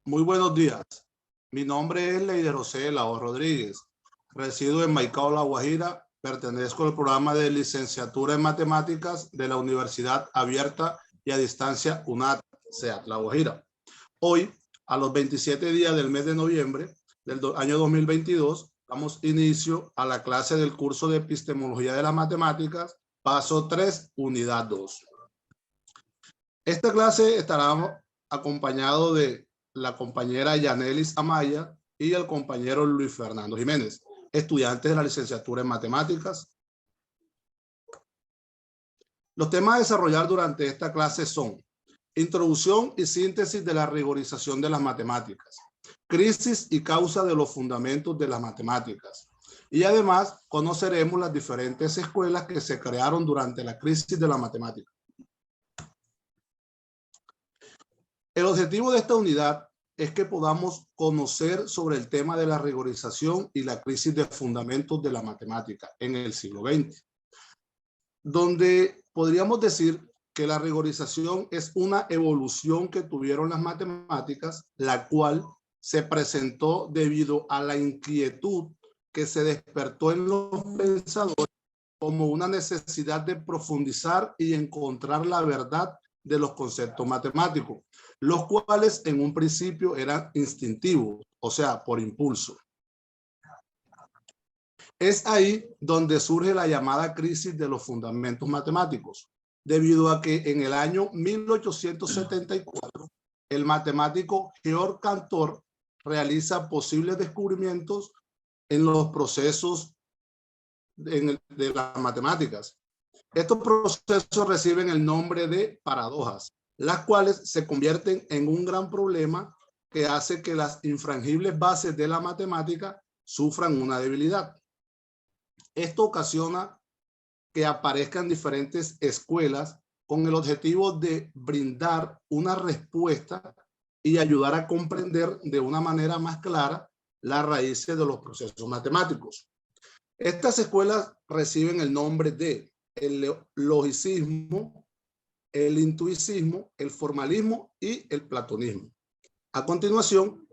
Muy buenos días. Mi nombre es Leider José Lao Rodríguez. Resido en Maicao, La Guajira. Pertenezco al programa de licenciatura en matemáticas de la Universidad Abierta y a Distancia UNAT, SEAT, La Guajira. Hoy, a los 27 días del mes de noviembre del año 2022, damos inicio a la clase del curso de Epistemología de las Matemáticas, paso 3, unidad 2. Esta clase estará acompañado de la compañera Yanelis Amaya y el compañero Luis Fernando Jiménez, estudiantes de la licenciatura en matemáticas. Los temas a desarrollar durante esta clase son: introducción y síntesis de la rigorización de las matemáticas, crisis y causa de los fundamentos de las matemáticas, y además conoceremos las diferentes escuelas que se crearon durante la crisis de la matemática. El objetivo de esta unidad es que podamos conocer sobre el tema de la rigorización y la crisis de fundamentos de la matemática en el siglo XX, donde podríamos decir que la rigorización es una evolución que tuvieron las matemáticas, la cual se presentó debido a la inquietud que se despertó en los pensadores como una necesidad de profundizar y encontrar la verdad de los conceptos matemáticos, los cuales en un principio eran instintivos, o sea, por impulso. Es ahí donde surge la llamada crisis de los fundamentos matemáticos, debido a que en el año 1874 el matemático Georg Cantor realiza posibles descubrimientos en los procesos de las matemáticas. Estos procesos reciben el nombre de paradojas, las cuales se convierten en un gran problema que hace que las infrangibles bases de la matemática sufran una debilidad. Esto ocasiona que aparezcan diferentes escuelas con el objetivo de brindar una respuesta y ayudar a comprender de una manera más clara las raíces de los procesos matemáticos. Estas escuelas reciben el nombre de el logicismo, el intuicismo, el formalismo y el platonismo. A continuación,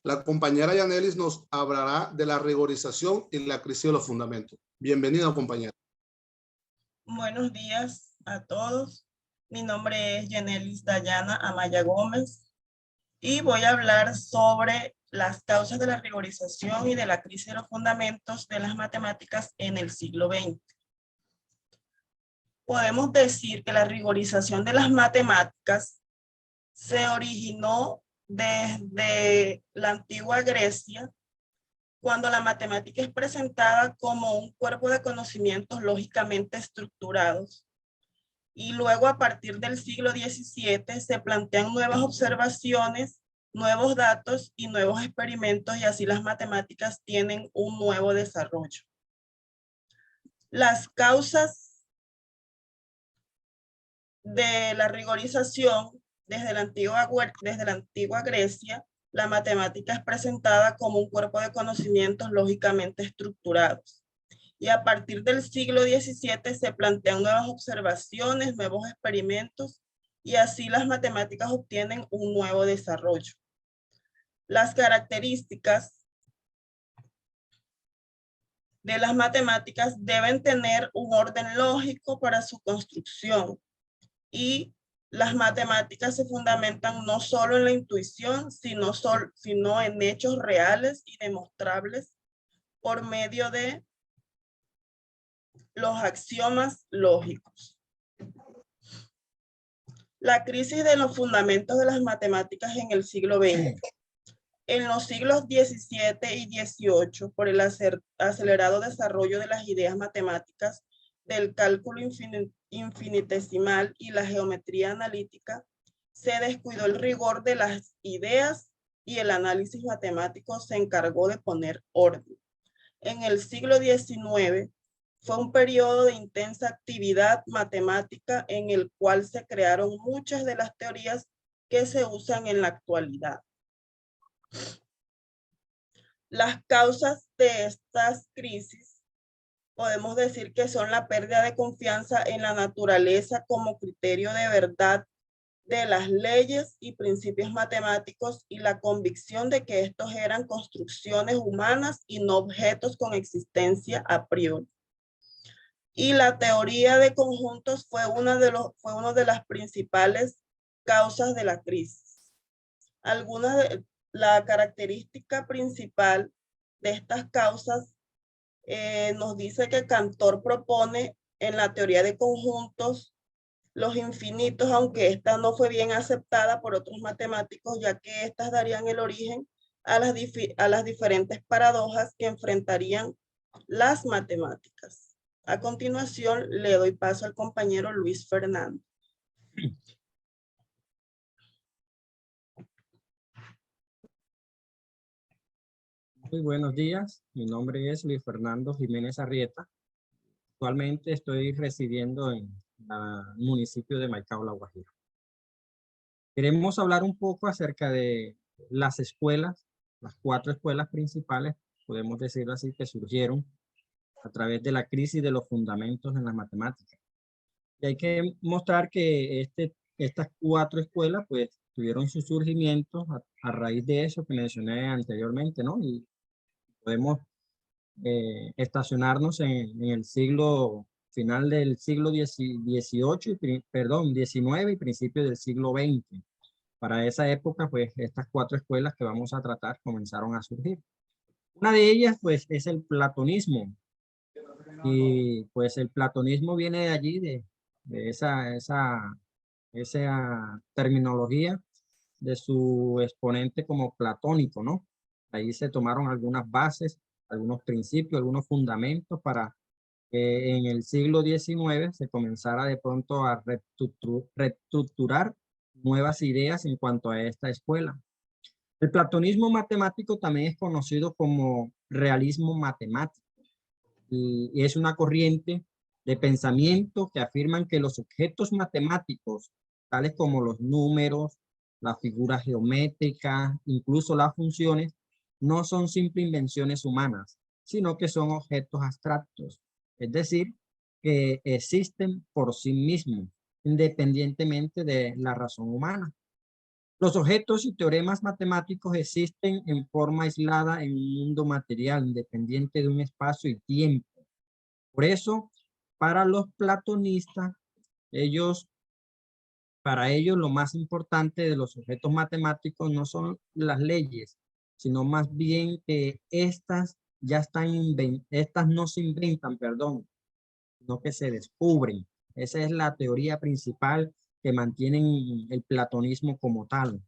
la compañera Yanelis nos hablará de la rigorización y la crisis de los fundamentos. Bienvenida, compañera. Buenos días a todos. Mi nombre es Yanelis Dayana Amaya Gómez y voy a hablar sobre las causas de la rigorización y de la crisis de los fundamentos de las matemáticas en el siglo XX. Podemos decir que la rigorización de las matemáticas se originó desde la antigua Grecia, cuando la matemática es presentada como un cuerpo de conocimientos lógicamente estructurados. Y luego, a partir del siglo XVII, se plantean nuevas observaciones, nuevos datos y nuevos experimentos, y así las matemáticas tienen un nuevo desarrollo. Las causas de la rigorización: desde la antigua Grecia, la matemática es presentada como un cuerpo de conocimientos lógicamente estructurados. Y a partir del siglo XVII se plantean nuevas observaciones, nuevos experimentos, y así las matemáticas obtienen un nuevo desarrollo. Las características de las matemáticas deben tener un orden lógico para su construcción, y las matemáticas se fundamentan no solo en la intuición, sino en hechos reales y demostrables por medio de los axiomas lógicos. La crisis de los fundamentos de las matemáticas en el siglo XX. En los siglos XVII y XVIII, por el acelerado desarrollo de las ideas matemáticas, del cálculo infinitesimal y la geometría analítica, se descuidó el rigor de las ideas y el análisis matemático se encargó de poner orden. En el siglo XIX fue un periodo de intensa actividad matemática en el cual se crearon muchas de las teorías que se usan en la actualidad. Las causas de estas crisis podemos decir que son la pérdida de confianza en la naturaleza como criterio de verdad de las leyes y principios matemáticos y la convicción de que estos eran construcciones humanas y no objetos con existencia a priori. Y la teoría de conjuntos fue una de las principales causas de la crisis. La característica principal de estas causas nos dice que Cantor propone en la teoría de conjuntos los infinitos, aunque esta no fue bien aceptada por otros matemáticos, ya que estas darían el origen a las diferentes paradojas que enfrentarían las matemáticas. A continuación, le doy paso al compañero Luis Fernando. Muy buenos días, mi nombre es Luis Fernando Jiménez Arrieta. Actualmente estoy residiendo en el municipio de Maicao, La Guajira. Queremos hablar un poco acerca de las escuelas, las 4 escuelas principales, podemos decirlo así, que surgieron a través de la crisis de los fundamentos en las matemáticas. Y hay que mostrar que estas 4 escuelas pues tuvieron su surgimiento a raíz de eso que mencioné anteriormente, ¿no? Y podemos estacionarnos en el final del siglo XIX y principio del siglo XX. Para esa época, pues estas 4 escuelas que vamos a tratar comenzaron a surgir. Una de ellas, pues, es el platonismo. Y pues el platonismo viene de allí, de esa terminología de su exponente como platónico, ¿no? Ahí se tomaron algunas bases, algunos principios, algunos fundamentos para que en el siglo XIX se comenzara de pronto a reestructurar nuevas ideas en cuanto a esta escuela. El platonismo matemático también es conocido como realismo matemático y es una corriente de pensamiento que afirman que los objetos matemáticos, tales como los números, las figuras geométricas, incluso las funciones, no son simples invenciones humanas, sino que son objetos abstractos, es decir, que existen por sí mismos, independientemente de la razón humana. Los objetos y teoremas matemáticos existen en forma aislada en un mundo material, independiente de un espacio y tiempo. Por eso, para los platonistas, para ellos lo más importante de los objetos matemáticos no son las leyes, sino más bien que estas no se inventan, perdón, sino que se descubren. Esa es la teoría principal que mantienen el platonismo como tal.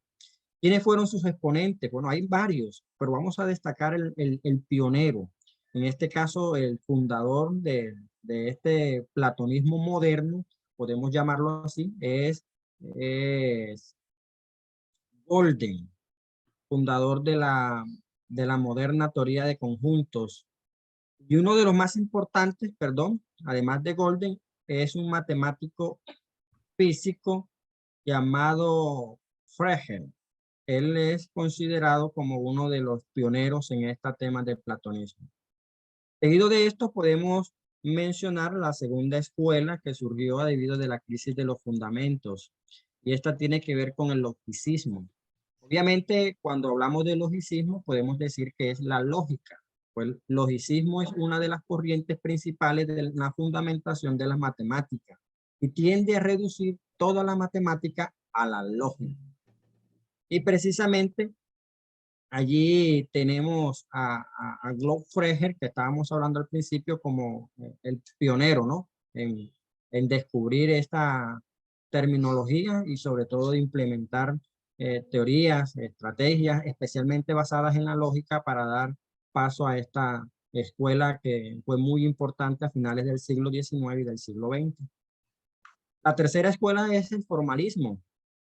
¿Quiénes fueron sus exponentes? Bueno, hay varios, pero vamos a destacar el pionero. En este caso, el fundador de este platonismo moderno, podemos llamarlo así, es Golden, fundador de la moderna teoría de conjuntos. Y uno de los más importantes, perdón, además de Golden, es un matemático físico llamado Frege. Él es considerado como uno de los pioneros en este tema del platonismo. Seguido de esto podemos mencionar la segunda escuela que surgió debido a la crisis de los fundamentos. Y esta tiene que ver con el logicismo. Obviamente, cuando hablamos de logicismo, podemos decir que es la lógica. Pues el logicismo es una de las corrientes principales de la fundamentación de las matemáticas y tiende a reducir toda la matemática a la lógica. Y precisamente allí tenemos a Glöckner Frege, que estábamos hablando al principio como el pionero, ¿no? En descubrir esta terminología y sobre todo de implementar teorías, estrategias, especialmente basadas en la lógica para dar paso a esta escuela que fue muy importante a finales del siglo XIX y del siglo XX. La tercera escuela es el formalismo.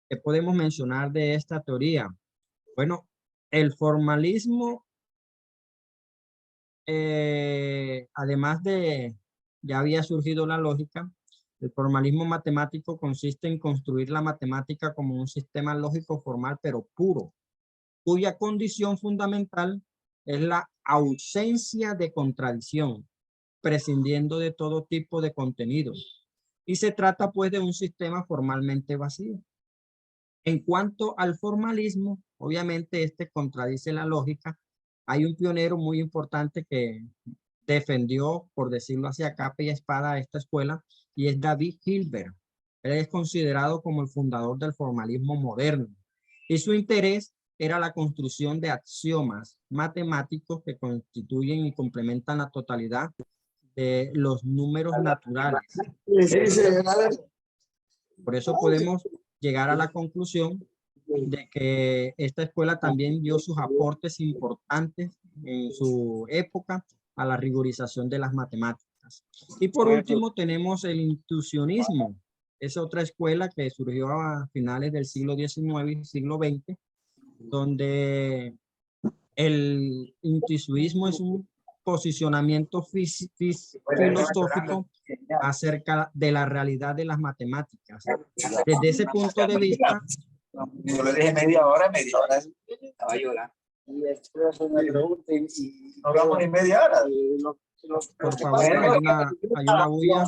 ¿Qué podemos mencionar de esta teoría? Bueno, el formalismo, además de, ya había surgido la lógica, el formalismo matemático consiste en construir la matemática como un sistema lógico formal, pero puro, cuya condición fundamental es la ausencia de contradicción, prescindiendo de todo tipo de contenido. Y se trata pues de un sistema formalmente vacío. En cuanto al formalismo, obviamente este contradice la lógica. Hay un pionero muy importante que defendió, por decirlo así, a capa y espada esta escuela, y es David Hilbert. Él es considerado como el fundador del formalismo moderno, y su interés era la construcción de axiomas matemáticos que constituyen y complementan la totalidad de los números naturales. Por eso podemos llegar a la conclusión de que esta escuela también dio sus aportes importantes en su época a la rigorización de las matemáticas. Y por último tenemos el intuicionismo. Es otra escuela que surgió a finales del siglo XIX y siglo XX, donde el intuicionismo es un posicionamiento filosófico acerca de la realidad de las matemáticas. Desde ese punto de vista, yo le dije media hora estaba llorando. No hablamos ni media hora. por favor, hay una bulla.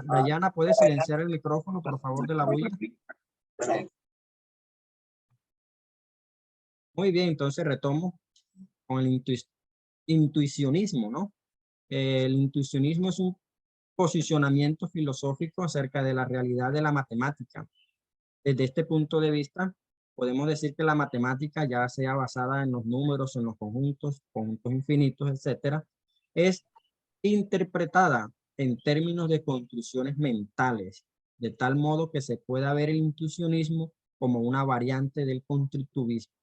Dayana, ¿puede silenciar el micrófono, por favor, de la bulla? Muy bien, entonces retomo con el intuicionismo, ¿no? El intuicionismo es un posicionamiento filosófico acerca de la realidad de la matemática. Desde este punto de vista, podemos decir que la matemática, ya sea basada en los números, en los conjuntos infinitos, etcétera, es interpretada en términos de construcciones mentales, de tal modo que se pueda ver el intuicionismo como una variante del constructivismo.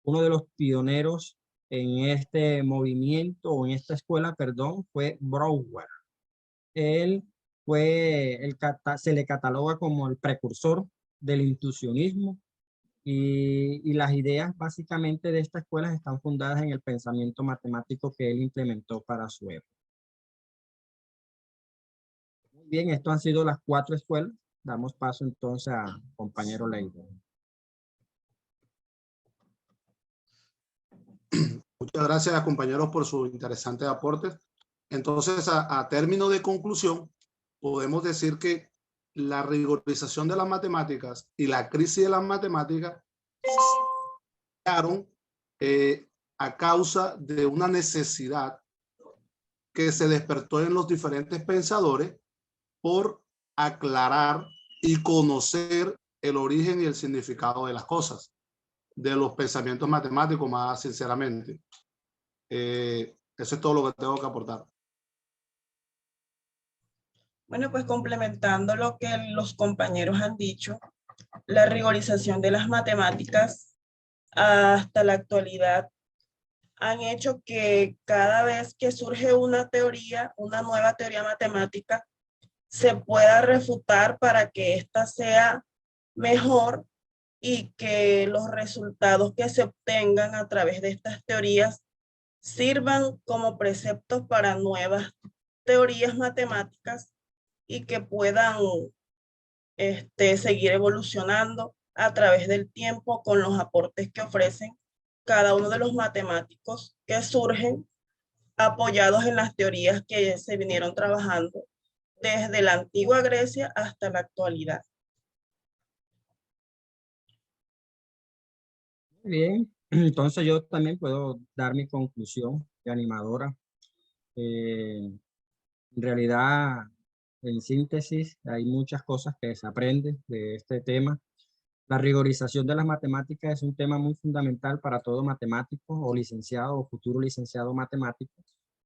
Uno de los pioneros en este movimiento, o en esta escuela, perdón, fue Brouwer. Él se le cataloga como el precursor del intuicionismo, y las ideas básicamente de esta escuela están fundadas en el pensamiento matemático que él implementó para su época. Muy bien, esto han sido las 4 escuelas. Damos paso entonces a compañero Leider. Muchas gracias, compañeros, por sus interesantes aportes. Entonces, a término de conclusión, podemos decir que la rigorización de las matemáticas y la crisis de las matemáticas llegaron a causa de una necesidad que se despertó en los diferentes pensadores por aclarar y conocer el origen y el significado de las cosas, de los pensamientos matemáticos, más sinceramente. Eso es todo lo que tengo que aportar. Bueno, pues complementando lo que los compañeros han dicho, la rigorización de las matemáticas hasta la actualidad han hecho que cada vez que surge una teoría, una nueva teoría matemática, se pueda refutar para que ésta sea mejor y que los resultados que se obtengan a través de estas teorías sirvan como preceptos para nuevas teorías matemáticas y que puedan seguir evolucionando a través del tiempo con los aportes que ofrecen cada uno de los matemáticos que surgen apoyados en las teorías que se vinieron trabajando desde la antigua Grecia hasta la actualidad. Muy bien, entonces yo también puedo dar mi conclusión de animadora. En realidad, en síntesis, hay muchas cosas que se aprenden de este tema. La rigorización de las matemáticas es un tema muy fundamental para todo matemático o licenciado o futuro licenciado matemático,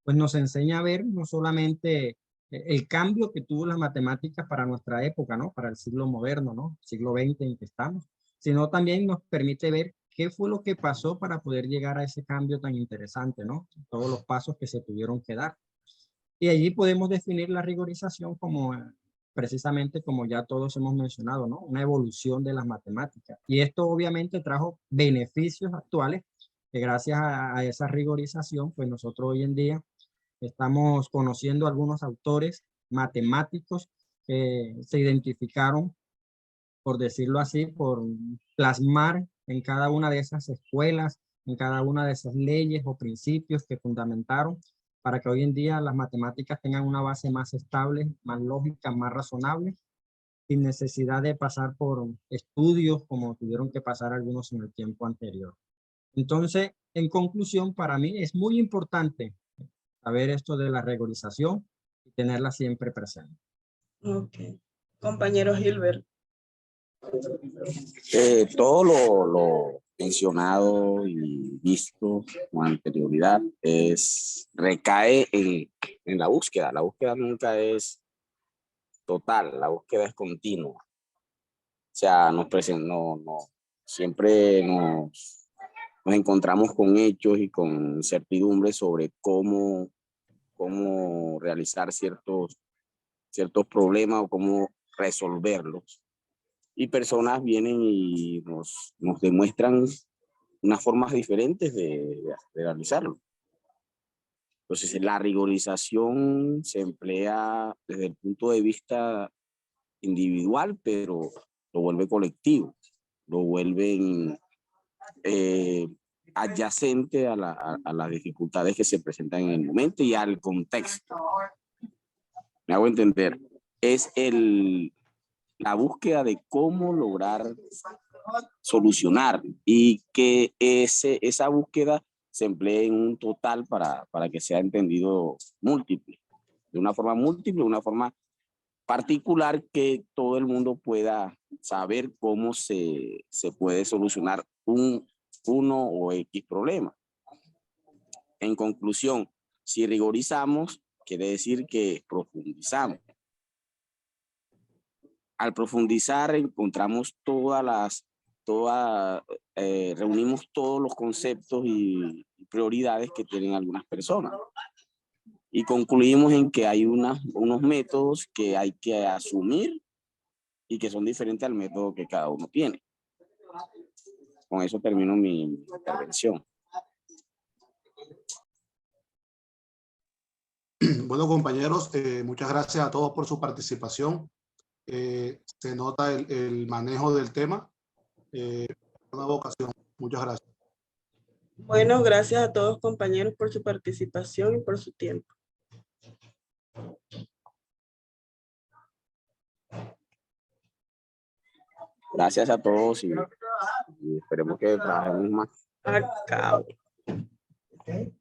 pues nos enseña a ver no solamente el cambio que tuvo las matemáticas para nuestra época, ¿no? Para el siglo moderno, ¿no? Siglo XX en que estamos, sino también nos permite ver qué fue lo que pasó para poder llegar a ese cambio tan interesante, ¿no? Todos los pasos que se tuvieron que dar. Y allí podemos definir la rigorización como precisamente como ya todos hemos mencionado, ¿no? Una evolución de las matemáticas. Y esto obviamente trajo beneficios actuales que gracias a esa rigorización, pues nosotros hoy en día estamos conociendo algunos autores matemáticos que se identificaron, por decirlo así, por plasmar en cada una de esas escuelas, en cada una de esas leyes o principios que fundamentaron para que hoy en día las matemáticas tengan una base más estable, más lógica, más razonable sin necesidad de pasar por estudios como tuvieron que pasar algunos en el tiempo anterior. Entonces, en conclusión, para mí es muy importante saber esto de la regularización y tenerla siempre presente. Ok. Compañero Gilbert. Todo lo mencionado y visto con anterioridad recae en la búsqueda. La búsqueda nunca es total, la búsqueda es continua. O sea, siempre nos encontramos con hechos y con incertidumbres sobre cómo realizar ciertos problemas o cómo resolverlos. Y personas vienen y nos demuestran unas formas diferentes de realizarlo. Entonces, la rigorización se emplea desde el punto de vista individual, pero lo vuelve colectivo, lo vuelve adyacente a las dificultades que se presentan en el momento y al contexto. Me hago entender. Es la búsqueda de cómo lograr solucionar y que esa búsqueda se emplee en un total para que sea entendido múltiple, de una forma múltiple, de una forma particular que todo el mundo pueda saber cómo se puede solucionar uno o X problema. En conclusión, si rigorizamos, quiere decir que profundizamos. Al profundizar encontramos reunimos todos los conceptos y prioridades que tienen algunas personas. Y concluimos en que hay unos métodos que hay que asumir y que son diferentes al método que cada uno tiene. Con eso termino mi intervención. Bueno, compañeros, muchas gracias a todos por su participación. Se nota el manejo del tema. Una vocación. Muchas gracias. Bueno, gracias a todos compañeros por su participación y por su tiempo. Gracias a todos y esperemos que trabajemos más. Acabo. Okay.